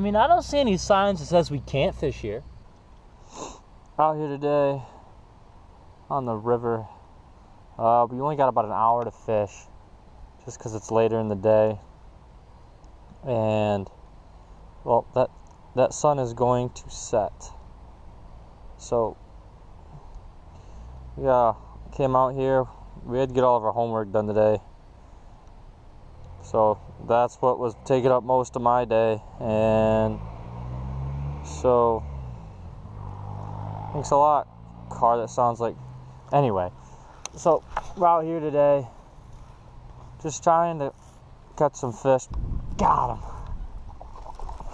mean, I don't see any signs that says we can't fish here. Out here today on the river. We only got about an hour to fish just because it's later in the day. And, well, that sun is going to set. So, yeah, came out here. We had to get all of our homework done today. So that's what was taking up most of my day, and so thanks a lot, car that sounds like. Anyway, so we're out here today just trying to catch some fish. Got him.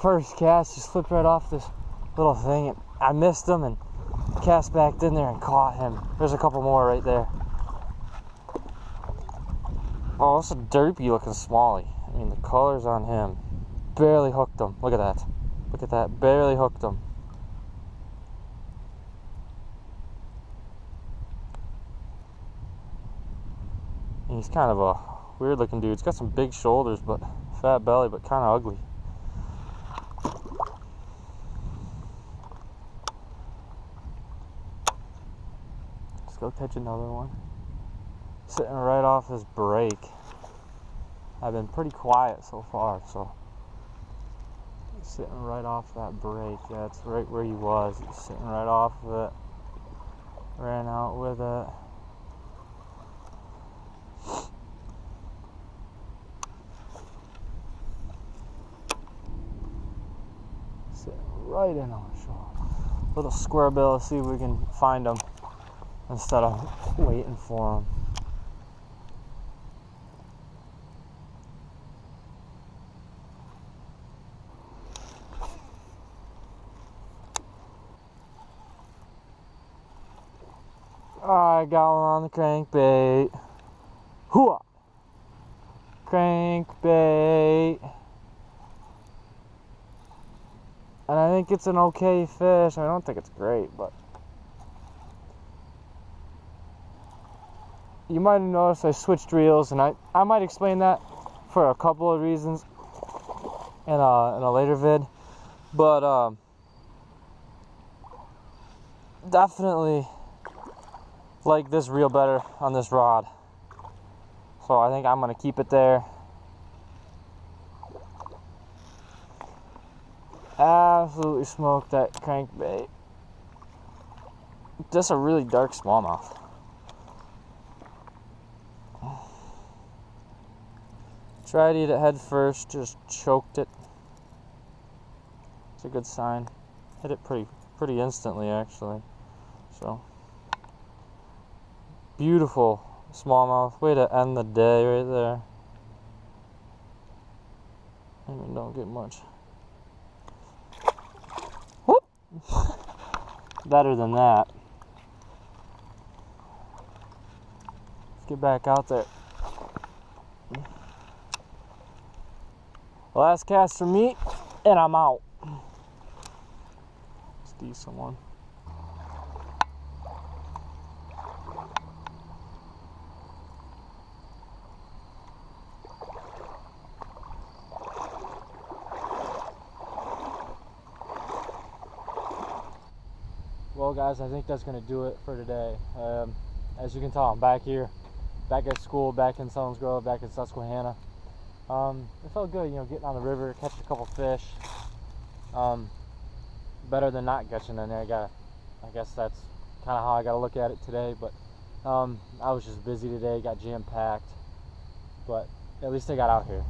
First cast just flipped right off this little thing, and I missed him and cast back in there and caught him. There's a couple more right there. Oh, it's a derpy looking smallie. I mean, the colors on him. Barely hooked him. Look at that. Look at that. Barely hooked him. And he's kind of a weird looking dude. He's got some big shoulders, but fat belly, but kind of ugly. Let's go catch another one. Sitting right off this break. I've been pretty quiet so far, so sitting right off that break. Yeah, it's right where he was. He's sitting right off of it. Ran out with it. Sitting right in on the shore. Little square bill, see if we can find him instead of waiting for him. I got one on the crankbait. Hooah! Crankbait. And I think it's an okay fish. I don't think it's great, but you might have noticed I switched reels, and I might explain that for a couple of reasons in a later vid. But definitely like this reel better on this rod, so I think I'm gonna keep it there. Absolutely smoked that crankbait. Just a really dark smallmouth. Tried to eat it head first, just choked it. It's a good sign. Hit it pretty instantly, actually. So beautiful smallmouth. Way to end the day right there. I mean, don't get much. Whoop! Better than that. Let's get back out there. Last cast for me, and I'm out. It's a decent one. Well, guys, I think that's going to do it for today. As you can tell, I'm back here, back at school, back in Selinsgrove Grove, back in Susquehanna. It felt good, you know, getting on the river, catching a couple fish. Better than not catching in there. I guess that's kind of how I got to look at it today. But I was just busy today, got jam-packed. But at least I got out here.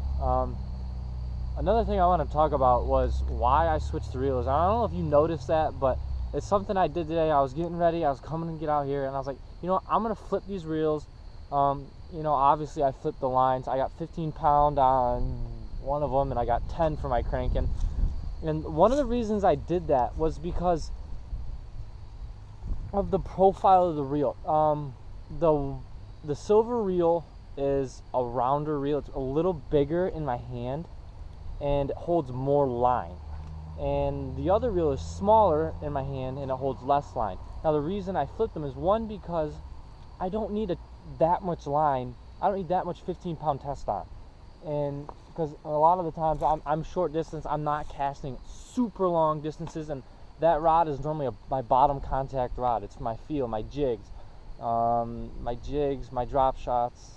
Another thing I want to talk about was why I switched the reels. I don't know if you noticed that, but it's something I did today. I was getting ready, I was coming to get out here, and I was like, you know what, I'm gonna flip these reels. You know, obviously I flipped the lines. I got 15 pound on one of them, and I got 10 for my cranking. And one of the reasons I did that was because of the profile of the reel. The silver reel is a rounder reel. It's a little bigger in my hand and it holds more line. And the other reel is smaller in my hand and it holds less line. Now the reason I flipped them is, one, because I don't need that much line. I don't need that much 15 pound test on. And because a lot of the times I'm short distance, I'm not casting super long distances, and that rod is normally my bottom contact rod. It's my feel, my jigs, my drop shots,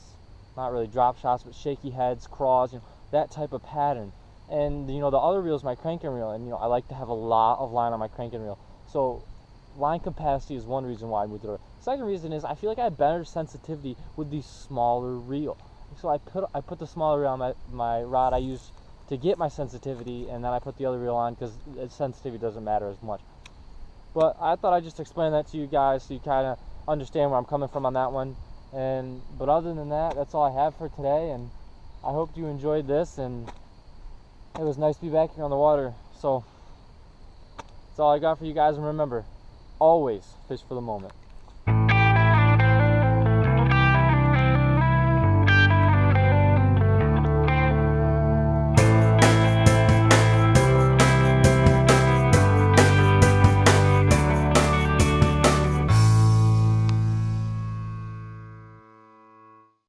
not really drop shots, but shaky heads, craws, you know, that type of pattern. And you know, the other reel is my cranking reel, and you know, I like to have a lot of line on my cranking reel. So line capacity is one reason why I moved it over. Second reason is I feel like I have better sensitivity with the smaller reel. So I put the smaller reel on my rod I use to get my sensitivity, and then I put the other reel on because sensitivity doesn't matter as much. But I thought I'd just explain that to you guys so you kind of understand where I'm coming from on that one. But other than that, that's all I have for today, and I hope you enjoyed this, and it was nice to be back here on the water. So that's all I got for you guys, and remember, always fish for the moment.